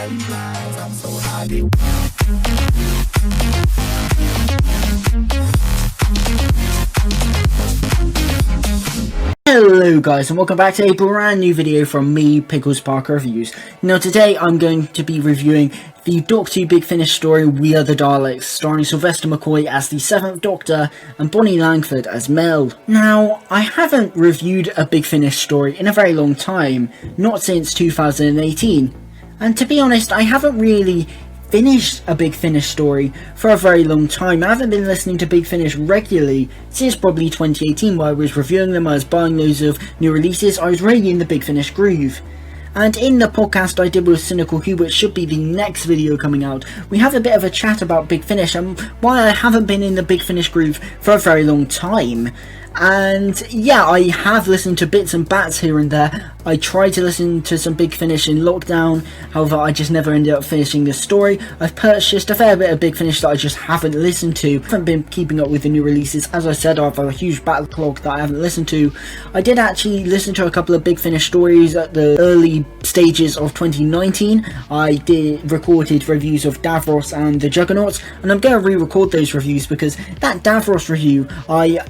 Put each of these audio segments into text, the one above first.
Hello guys, and welcome back to a brand new video from me, Pickles Park Reviews. Now today I'm going to be reviewing the Doctor Who Big Finish story We Are The Daleks, starring Sylvester McCoy as the 7th Doctor and Bonnie Langford as Mel. Now, I haven't reviewed a Big Finish story in a very long time, not since 2018. And to be honest, I haven't really finished a Big Finish story for a very long time. I haven't been listening to Big Finish regularly since probably 2018, where I was reviewing them, I was buying loads of new releases, I was really in the Big Finish groove. And in the podcast I did with Cynical Hugh, which should be the next video coming out, we have a bit of a chat about Big Finish and why I haven't been in the Big Finish groove for a very long time. And yeah, I have listened to bits and bats here and there. I tried to listen to some Big Finish in lockdown, however I just never ended up finishing the story. I've purchased a fair bit of Big Finish that I just haven't listened to. I haven't been keeping up with the new releases. As I said, I have a huge backlog that I haven't listened to. I did actually listen to a couple of Big Finish stories at the early stages of 2019. I recorded reviews of Davros and the Juggernauts, and I'm going to re-record those reviews because that Davros review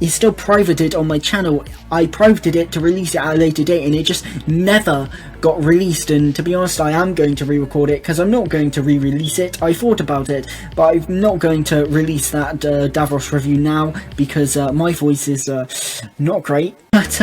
is still privated on my channel. I privated it to release it at a later date and it just never got released, and to be honest I am going to re-record it because I'm not going to re-release it. I thought about it, but I'm not going to release that Davros review now because my voice is not great. But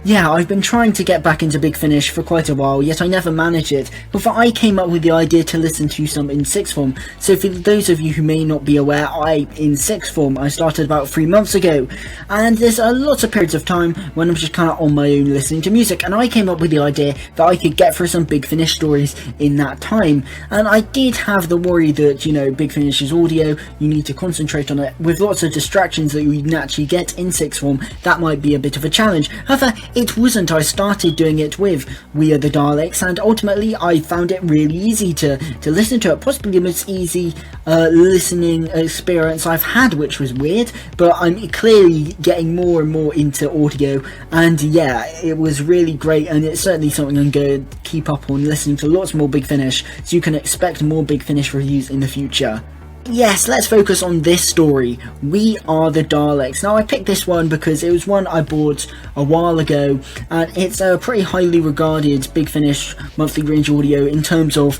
yeah, I've been trying to get back into Big Finish for quite a while, yet I never managed it. Before I came up with the idea to listen to some in sixth form. So for those of you who may not be aware, in sixth form I started about 3 months ago, and there's lots of periods of time when I'm just kind of on my own listening to music, and I came up with the idea that I could get through some Big Finish stories in that time. And I did have the worry that, you know, Big Finish is audio, you need to concentrate on it, with lots of distractions that you naturally get in sixth form, that might be a bit of a challenge. However, it wasn't. I started doing it with We Are The Daleks, and ultimately I found it really easy to listen to it, possibly the most easy listening experience I've had, which was weird, but I'm clearly getting more and more into audio, and yeah, it was really great, and it's certainly something I'm going to keep up on, listening to lots more Big Finish, so you can expect more Big Finish reviews in the future. Yes, let's focus on this story, We Are The Daleks. Now I picked this one because it was one I bought a while ago, and it's a pretty highly regarded Big Finish monthly range audio in terms of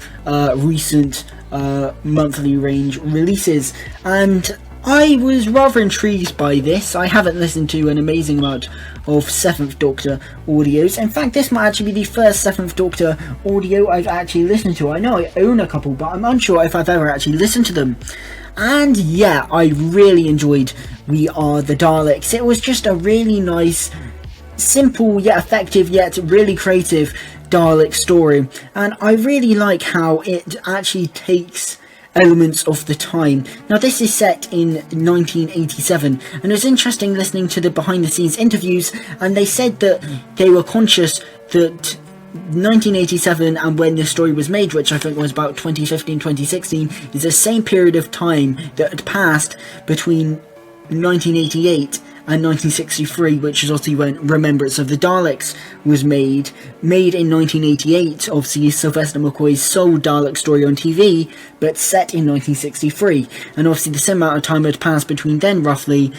recent monthly range releases, and I was rather intrigued by this. I haven't listened to an amazing amount of 7th Doctor audios. In fact, this might actually be the first 7th Doctor audio I've actually listened to. I know I own a couple, but I'm unsure if I've ever actually listened to them. And yeah, I really enjoyed We Are The Daleks. It was just a really nice, simple yet effective yet really creative Dalek story. And I really like how it actually takes elements of the time. Now this is set in 1987, and it was interesting listening to the behind the scenes interviews, and they said that they were conscious that 1987 and when the story was made, which I think was about 2015-2016, is the same period of time that had passed between 1988 and 1963, which is obviously when Remembrance of the Daleks was made in 1988, obviously Sylvester McCoy's sole Dalek story on TV, but set in 1963, and obviously the same amount of time had passed between then, roughly,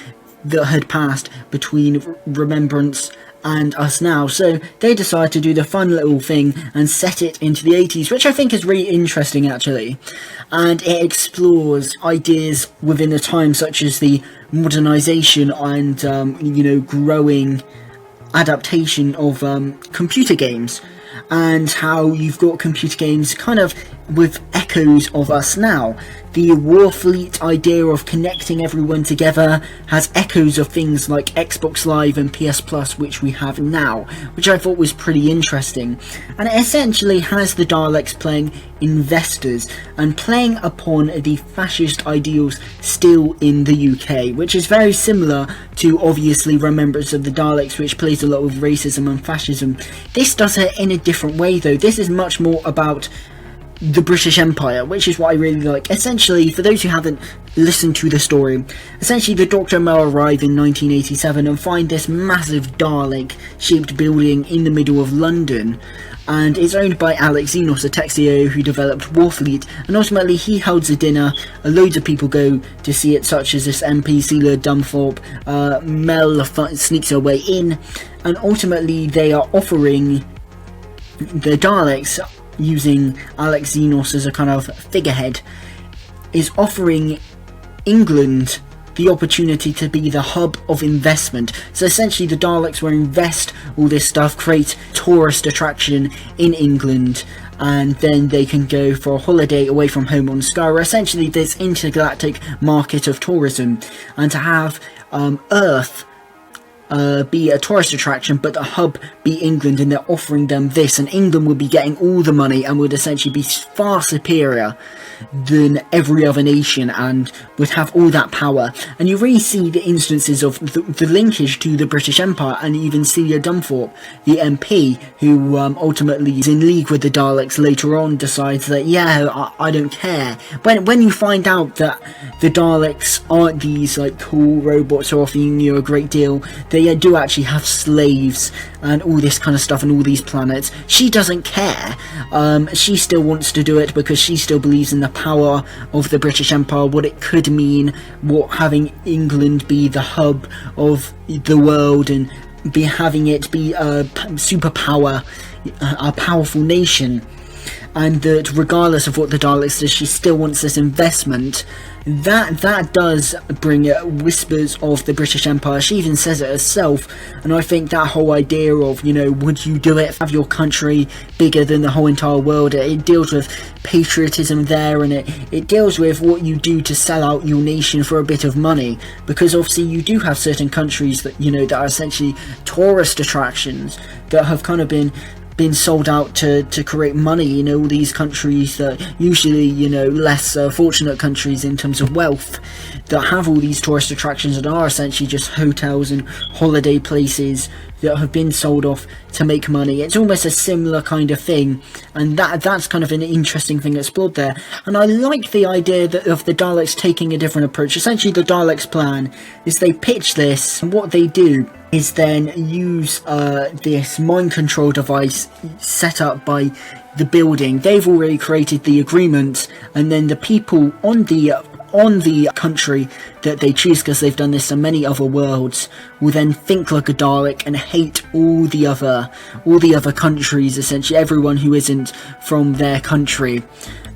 that had passed between Remembrance and us now. So they decided to do the fun little thing and set it into the 80s, which I think is really interesting actually, and it explores ideas within the time such as the modernization and you know, growing adaptation of computer games, and how you've got computer games kind of with echoes of us now. The Warfleet idea of connecting everyone together has echoes of things like Xbox Live and PS Plus, which we have now, which I thought was pretty interesting. And it essentially has the Daleks playing investors and playing upon the fascist ideals still in the UK, which is very similar to obviously Remembrance of the Daleks, which plays a lot with racism and fascism. This does it in a different way though. This is much more about the British Empire, which is what I really like. Essentially, for those who haven't listened to the story, essentially the Doctor and Mel arrive in 1987 and find this massive Dalek-shaped building in the middle of London, and it's owned by Alex Xenos, a tech CEO who developed Warfleet, and ultimately he holds a dinner, loads of people go to see it, such as this MP, Celia Dumthorpe. Mel sneaks her way in, and ultimately they are offering the Daleks, using Alex Xenos as a kind of figurehead, is offering England the opportunity to be the hub of investment. So essentially the Daleks will invest all this stuff, create tourist attraction in England, and then they can go for a holiday away from home on Skara. Essentially this intergalactic market of tourism, and to have Earth be a tourist attraction, but the hub be England, and they're offering them this, and England would be getting all the money and would essentially be far superior than every other nation and would have all that power. And you really see the instances of the linkage to the British Empire, and even Celia Dumthorpe, the MP, who ultimately is in league with the Daleks later on, decides that, yeah, I don't care. When you find out that the Daleks aren't these like cool robots who are offering you a great deal, they do actually have slaves and all this kind of stuff and all these planets, she doesn't care. She still wants to do it because she still believes in the power of the British Empire, what it could mean, what having England be the hub of the world and having it be a superpower, a powerful nation, and that regardless of what the Daleks do, she still wants this investment. That does bring whispers of the British Empire. She even says it herself, and I think that whole idea of, you know, would you do it, have your country bigger than the whole entire world, it deals with patriotism there, and it deals with what you do to sell out your nation for a bit of money, because obviously you do have certain countries that, you know, that are essentially tourist attractions that have kind of been sold out to create money. You know, all these countries that usually, you know, less fortunate countries in terms of wealth, that have all these tourist attractions and are essentially just hotels and holiday places that have been sold off to make money. It's almost a similar kind of thing, and that's kind of an interesting thing explored there. And I like the idea that of the Daleks taking a different approach. Essentially the Daleks' plan is they pitch this, and what they do is then use this mind control device set up by the building. They've already created the agreement, and then the people on the country that they choose, because they've done this on many other worlds, will then think like a Dalek and hate all the other countries, essentially everyone who isn't from their country,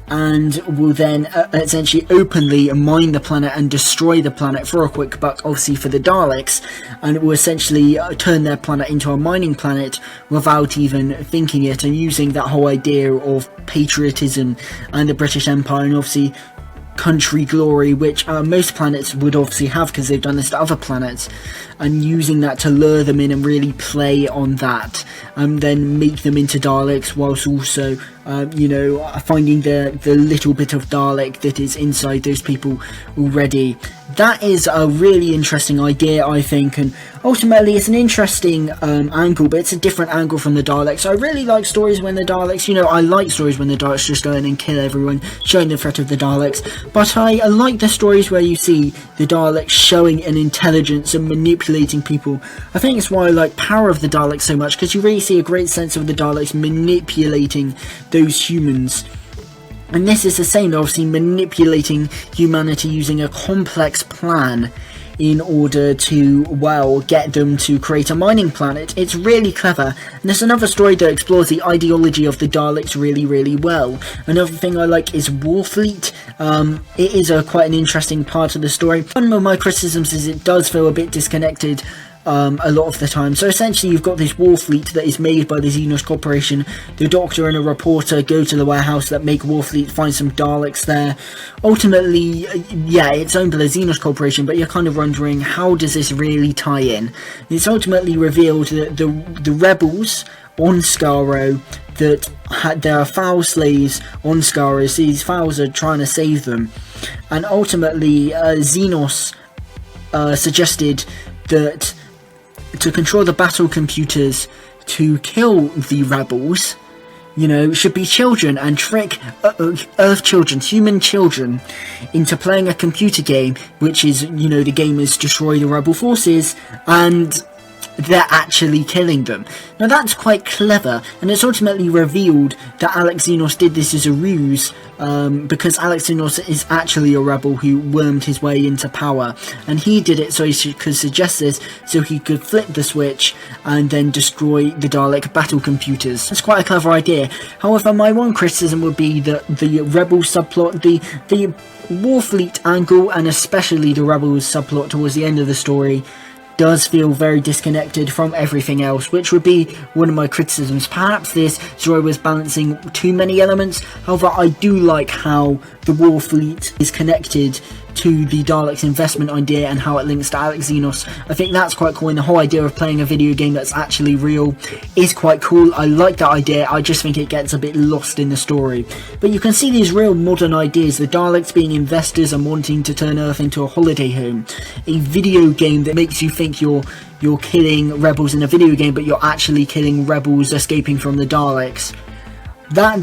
and will then essentially openly mine the planet and destroy the planet for a quick buck, obviously for the Daleks, and it will essentially turn their planet into a mining planet without even thinking it, and using that whole idea of patriotism and the British Empire, and obviously country glory, which most planets would obviously have because they've done this to other planets, and using that to lure them in and really play on that, and then make them into Daleks, whilst also you know, finding the little bit of Dalek that is inside those people already. That is a really interesting idea, I think, and ultimately it's an interesting angle, but it's a different angle from the Daleks. I really like stories when the Daleks, you know, I like stories when the Daleks just go in and kill everyone, showing the threat of the Daleks, but I like the stories where you see the Daleks showing an intelligence and manipulating people. I think it's why I like Power of the Daleks so much, because you really see a great sense of the Daleks manipulating those humans. And this is the same, obviously manipulating humanity using a complex plan in order to, well, get them to create a mining planet. It's really clever, and there's another story that explores the ideology of the Daleks really, really well. Another thing I like is Warfleet. It is quite an interesting part of the story. One of my criticisms is it does feel a bit disconnected a lot of the time. So essentially you've got this war fleet that is made by the Xenos Corporation. The Doctor and a reporter go to the warehouse that make Warfleet, find some Daleks there. Ultimately, yeah, it's owned by the Xenos Corporation, but you're kind of wondering, how does this really tie in? It's ultimately revealed that the rebels on Skaro, that there are foul slaves on Skaro, so these fouls are trying to save them, and ultimately Xenos suggested that to control the battle computers to kill the rebels, you know, should be children and trick Earth children, human children, into playing a computer game, which is, you know, the game is destroy the rebel forces, and they're actually killing them. Now that's quite clever, and it's ultimately revealed that Alex Xenos did this as a ruse, because Alex Xenos is actually a rebel who wormed his way into power, and he did it so he could suggest this, so he could flip the switch and then destroy the Dalek battle computers. That's quite a clever idea. However, my one criticism would be that the rebel subplot, the Warfleet angle, and especially the rebels subplot towards the end of the story, does feel very disconnected from everything else, which would be one of my criticisms. Perhaps this story was balancing too many elements. However, I do like how the Warfleet is connected to the Daleks investment idea and how it links to Alex Xenos. I think that's quite cool, and the whole idea of playing a video game that's actually real is quite cool. I like that idea, I just think it gets a bit lost in the story. But you can see these real modern ideas, the Daleks being investors and wanting to turn Earth into a holiday home. A video game that makes you think you're killing rebels in a video game, but you're actually killing rebels escaping from the Daleks.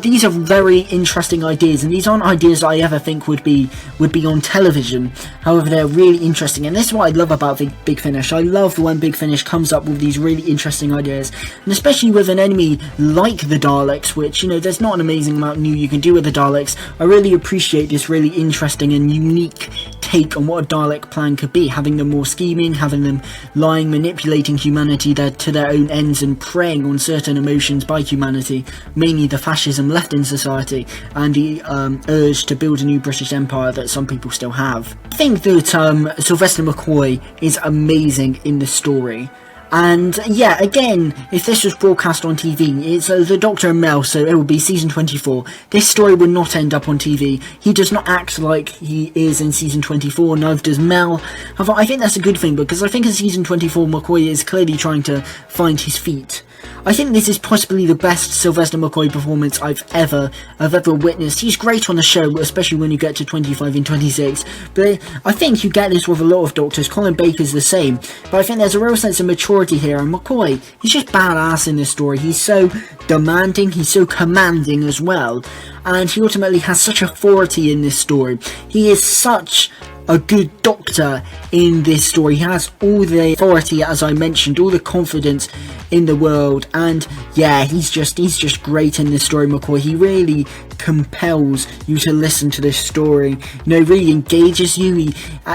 These are very interesting ideas, and these aren't ideas I ever think would be on television. However, they're really interesting, and this is what I love about Big Finish. I love when Big Finish comes up with these really interesting ideas, and especially with an enemy like the Daleks, which, you know, there's not an amazing amount new you can do with the Daleks. I really appreciate this really interesting and unique take on what a Dalek plan could be, having them more scheming, having them lying, manipulating humanity to their own ends, and preying on certain emotions by humanity, mainly the fascism left in society and the urge to build a new British Empire that some people still have. I think that Sylvester McCoy is amazing in the story. And yeah, again, if this was broadcast on TV, it's the Doctor and Mel, so it will be season 24. This story would not end up on TV. He does not act like he is in season 24, neither does Mel. However, I think that's a good thing, because I think in season 24, McCoy is clearly trying to find his feet. I think this is possibly the best Sylvester McCoy performance I've ever witnessed. He's great on the show, especially when you get to 25 and 26, but I think you get this with a lot of Doctors. Colin Baker's the same, but I think there's a real sense of maturity here, and McCoy, he's just badass in this story. He's so demanding, he's so commanding as well, and he ultimately has such authority in this story. He is such a good Doctor in this story. He has all the authority, as I mentioned, all the confidence in the world, and yeah, he's just great in this story, McCoy. He really compels you to listen to this story, you know, really engages you.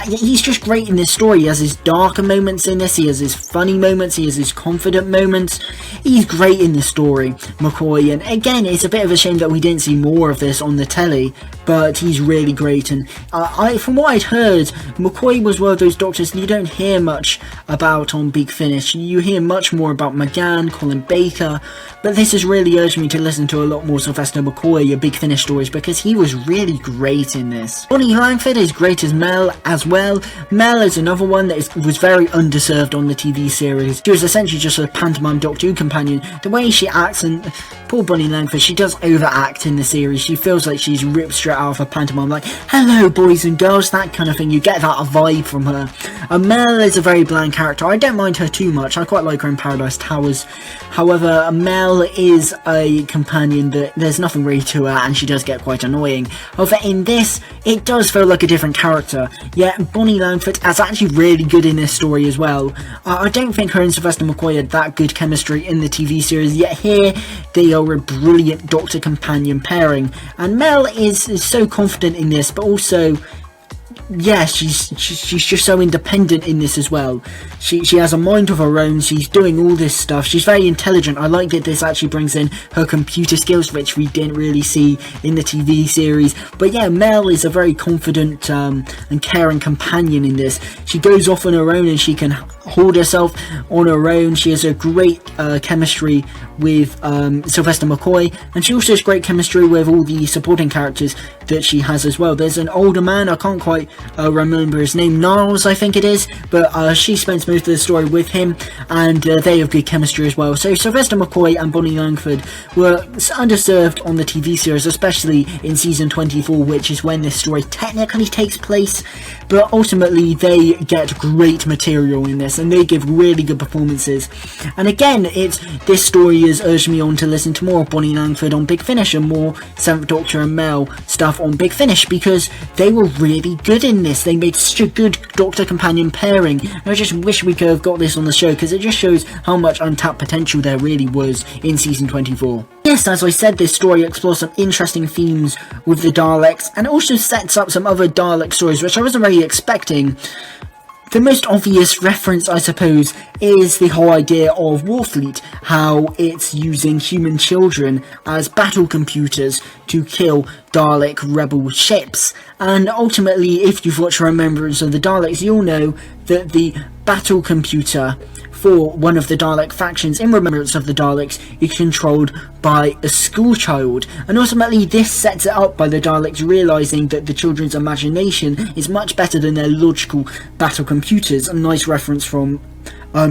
He's just great in this story. He has his darker moments in this, he has his funny moments, he has his confident moments. He's great in this story, McCoy, and again, it's a bit of a shame that we didn't see more of this on the telly, but he's really great. And from what I'd heard, McCoy was one of those Doctors you don't hear much about on Big Finish. You hear much more about McGann, Colin Baker, but this has really urged me to listen to a lot more Sylvester McCoy, Big Finish stories, because he was really great in this. Bonnie Langford is great as Mel as well. Mel is another one that was very underserved on the TV series. She was essentially just a pantomime Doctor Who companion. The way she acts, and poor Bonnie Langford, she does overact in the series. She feels like she's ripped straight out of a pantomime, like, hello boys and girls, that kind of thing. You get that vibe from her. Mel is a very bland character. I don't mind her too much. I quite like her in Paradise Towers. However, Mel is a companion that there's nothing really to her, and she does get quite annoying. However, in this, it does feel like a different character. Yeah, Bonnie Langford is actually really good in this story as well. I don't think her and Sylvester McCoy had that good chemistry in the TV series, yet here they are a brilliant Doctor companion pairing. And Mel is so confident in this, but also, yeah, she's just so independent in this as well. She has a mind of her own. She's doing all this stuff. She's very intelligent. I like that this actually brings in her computer skills, which we didn't really see in the TV series. But yeah, Mel is a very confident and caring companion in this. She goes off on her own and she can hold herself on her own. She has a great chemistry with Sylvester McCoy, and she also has great chemistry with all the supporting characters that she has as well. There's an older man, I can't quite remember his name, Niles I think it is, but she spends most of the story with him, and they have good chemistry as well. So Sylvester McCoy and Bonnie Langford were underserved on the TV series, especially in season 24, which is when this story technically takes place, but ultimately they get great material in this, and they give really good performances. And again, this story has urged me on to listen to more of Bonnie Langford on Big Finish and more 7th Doctor and Mel stuff on Big Finish, because they were really good in this. They made such a good Doctor companion pairing, and I just wish we could have got this on the show, because it just shows how much untapped potential there really was in season 24. Yes, as I said, this story explores some interesting themes with the Daleks, and also sets up some other Dalek stories which I wasn't really expecting. The most obvious reference, I suppose, is the whole idea of Warfleet, how it's using human children as battle computers to kill Dalek rebel ships. And ultimately, if you've watched Remembrance of the Daleks, you'll know that the battle computer for one of the Dalek factions in Remembrance of the Daleks is controlled by a schoolchild, and ultimately this sets it up by the Daleks realising that the children's imagination is much better than their logical battle computers. A nice reference from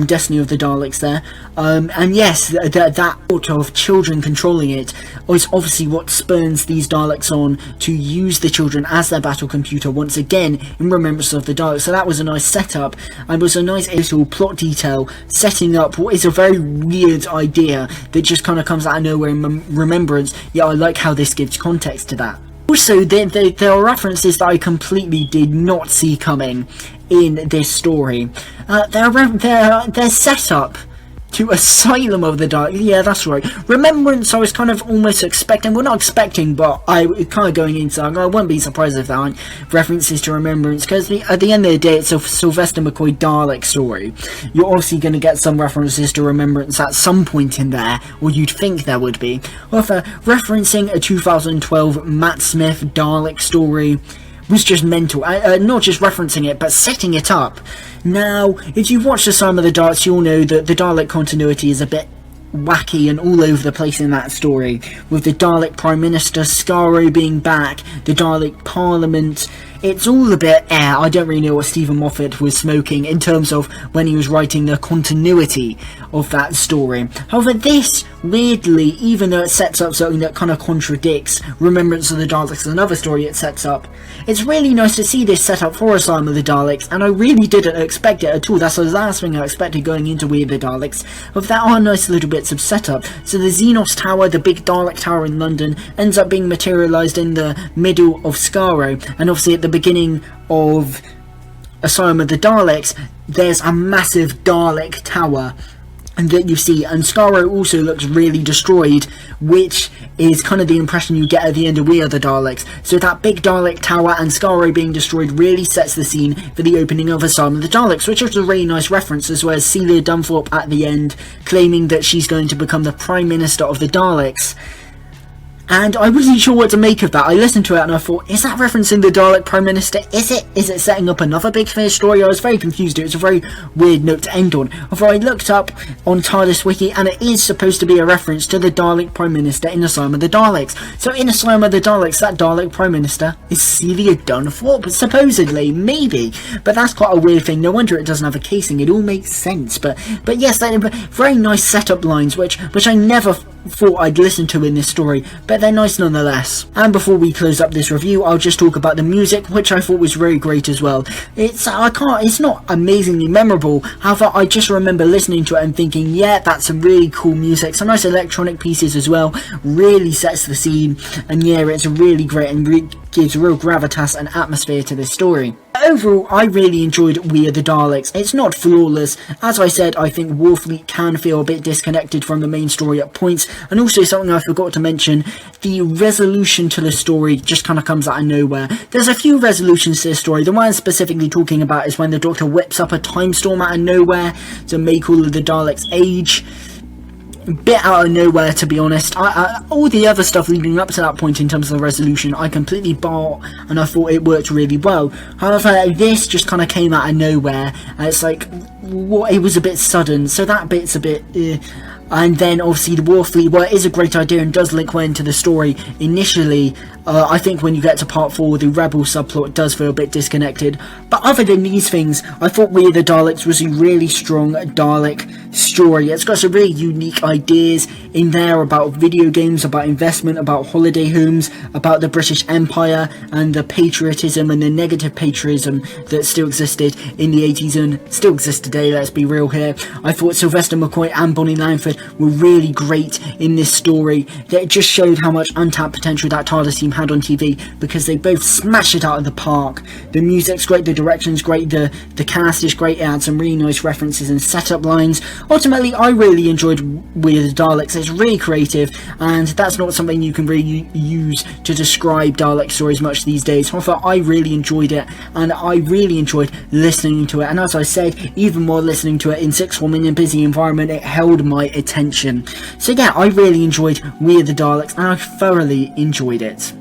Destiny of the Daleks there. And yes, that thought of children controlling it is obviously what spurns these Daleks on to use the children as their battle computer once again in Remembrance of the Daleks. So that was a nice setup, and was a nice little plot detail setting up what is a very weird idea that just kind of comes out of nowhere in Remembrance. Yeah, I like how this gives context to that. Also, there are references that I completely did not see coming in this story. They're set up to Asylum of the Daleks. Yeah, that's right. Remembrance, I was kind of almost expecting, well, not expecting, but I kind of going into, I wouldn't be surprised if there aren't references to Remembrance, because at the end of the day, it's a Sylvester McCoy Dalek story. You're obviously going to get some references to Remembrance at some point in there, or you'd think there would be. However, referencing a 2012 Matt Smith Dalek story was just mental. Not just referencing it, but setting it up. Now, if you've watched Asylum of the Daleks, you'll know that the Dalek continuity is a bit wacky and all over the place in that story, with the Dalek Prime Minister Skaro being back, the Dalek Parliament. It's all a bit I don't really know what Stephen Moffat was smoking in terms of when he was writing the continuity of that story. However, this, weirdly, even though it sets up something that kind of contradicts Remembrance of the Daleks, another story it sets up, it's really nice to see this set up for Asylum of the Daleks, and I really didn't expect it at all. That's the last thing I expected going into We Are The Daleks. But there are nice little bits of setup. So the Xenos Tower, the big Dalek tower in London, ends up being materialised in the middle of Skaro, and obviously at the beginning of Asylum of the Daleks, there's a massive Dalek tower and that you see, and Skaro also looks really destroyed, which is kind of the impression you get at the end of We Are The Daleks. So that big Dalek tower and Skaro being destroyed really sets the scene for the opening of Asylum of the Daleks, which is a really nice reference, as well as Celia Dunthorpe at the end claiming that she's going to become the Prime Minister of the Daleks. And I wasn't sure what to make of that. I listened to it and I thought, is that referencing the Dalek Prime Minister? Is it setting up another Big Finish story? I was very confused. It was a very weird note to end on. However, I looked up on TARDIS Wiki, and it is supposed to be a reference to the Dalek Prime Minister in Asylum of the Daleks. So in Asylum of the Daleks, that Dalek Prime Minister is Celia Dunthorpe, supposedly, maybe. But that's quite a weird thing. No wonder it doesn't have a casing. It all makes sense. But yes, they're very nice setup lines, which I never thought I'd listen to in this story, but they're nice nonetheless. And before we close up this review, I'll just talk about the music, which I thought was very great as well. It's not amazingly memorable, however I just remember listening to it and thinking, yeah, that's some really cool music, some nice electronic pieces as well, really sets the scene, and yeah, it's really great and gives real gravitas and atmosphere to this story. Overall, I really enjoyed We Are The Daleks. It's not flawless. As I said, I think Warfleet can feel a bit disconnected from the main story at points, and also something I forgot to mention, the resolution to the story just kind of comes out of nowhere. There's a few resolutions to this story. The one I'm specifically talking about is when the Doctor whips up a time storm out of nowhere to make all of the Daleks age. Bit out of nowhere, to be honest. All the other stuff leading up to that point in terms of the resolution, I completely bought, and I thought it worked really well. However, this just kind of came out of nowhere, and it's like, it was a bit sudden, so that bit's a bit... And then obviously the Warfleet, well, it is a great idea and does link well into the story initially, I think when you get to part 4, the Rebel subplot does feel a bit disconnected. But other than these things, I thought We Are The Daleks was a really strong Dalek story. It's got some really unique ideas in there about video games, about investment, about holiday homes, about the British Empire and the patriotism and the negative patriotism that still existed in the 80s and still exists today, let's be real here. I thought Sylvester McCoy and Bonnie Langford were really great in this story. It just showed how much untapped potential that TARDIS team had on TV, because they both smash it out of the park. The music's great, the direction's great, the cast is great, it had some really nice references and setup lines. Ultimately, I really enjoyed We Are The Daleks. It's really creative, and that's not something you can really use to describe Dalek stories much these days. However, I really enjoyed it, and I really enjoyed listening to it, and as I said, even more listening to it in sixth form in a busy environment, it held my attention. So yeah, I really enjoyed We Are The Daleks, and I thoroughly enjoyed it.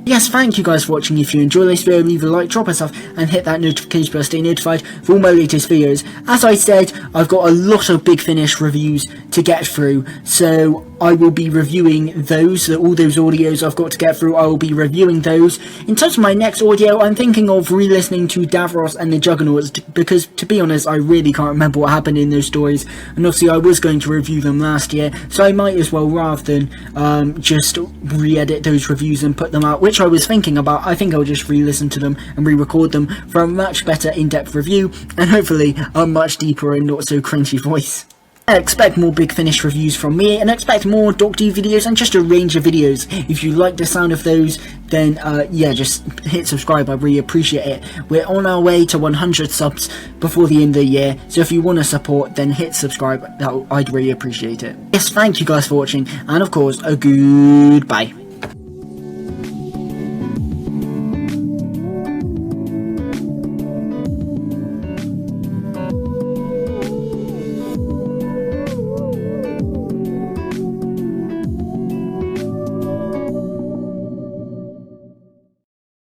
Yes, thank you guys for watching. If you enjoy this video, leave a like, drop a sub, and hit that notification bell to stay notified for all my latest videos. As I said, I've got a lot of Big Finish reviews to get through, so I will be reviewing those. All those audios I've got to get through, I will be reviewing those. In terms of my next audio, I'm thinking of re-listening to Davros and the Juggernauts, because to be honest, I really can't remember what happened in those stories, and obviously I was going to review them last year, so I might as well, rather than just re-edit those reviews and put them out, which I was thinking about, I think I'll just re-listen to them and re-record them for a much better in-depth review, and hopefully a much deeper and not so crunchy voice. Expect more Big Finish reviews from me, and expect more Doctor Who videos and just a range of videos. If you like the sound of those, then yeah, just hit subscribe, I really appreciate it. We're on our way to 100 subs before the end of the year, so if you want to support, then hit subscribe, I'd really appreciate it. Yes, thank you guys for watching, and of course, a goodbye.